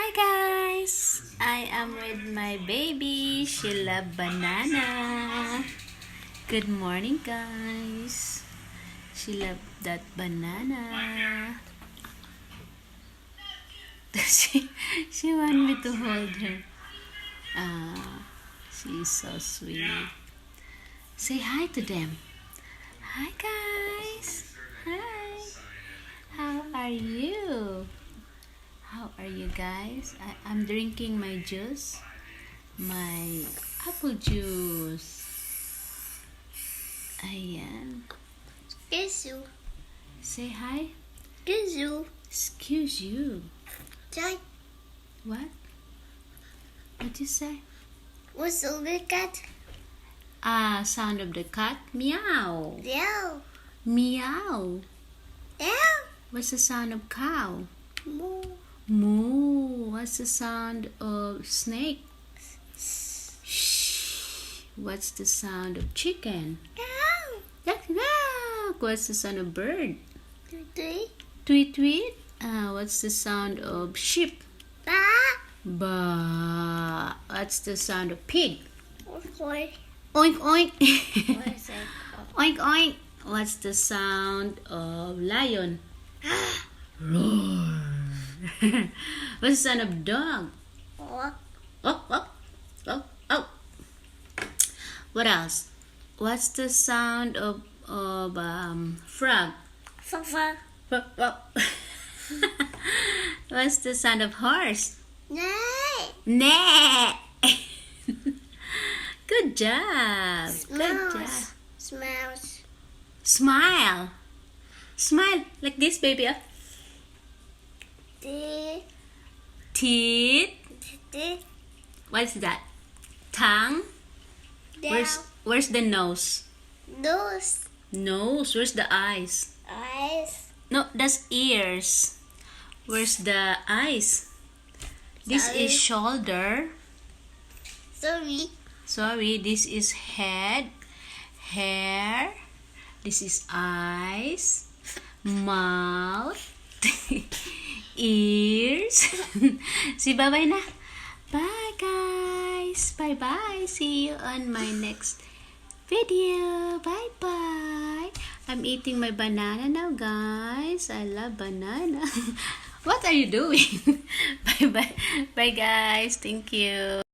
Hi guys! I am with my baby. She loves banana. Good morning guys. She loves that banana. she want me to hold her. She's so sweet. Say hi to them. Hi guys. Hi. How are you? How are you guys? I'm drinking my juice. My apple juice. Ayan. Excuse you. Say hi. Excuse you. Excuse you. Jai. What? What'd you say? What's the cat? Sound of the cat. Meow. Meow. Meow. Meow. What's the sound of cow? Moo. Moo. What's the sound of snake? Shh. What's the sound of chicken? Meow. Yak. What's the sound of bird? Tweet. Tweet tweet. What's the sound of sheep? Ba. Ba. What's the sound of pig? Boy. Oink oink. What is it? Oink oink. What's the sound of lion? Roar. What's the sound of dog? Walk. Oh, oh, oh, oh. What else? What's the sound of frog? Fafa. Oh, oh. What's the sound of horse? Nay. Nah. Good job. Good job. Smells. Smells. Smile. Smile like this, baby. Teeth. Teeth. Teeth. What's that? Tongue. Down. Where's the nose? Nose. Nose. Where's the eyes? Eyes. No, that's ears. Where's the eyes? This Sorry. is shoulder. Sorry. This is head. Hair. This is eyes. Mouth. Ears. See, bye-bye na. Bye, guys. Bye-bye. See you on my next video. Bye-bye. I'm eating my banana now, guys. I love banana. What are you doing? Bye-bye. Bye, guys. Thank you.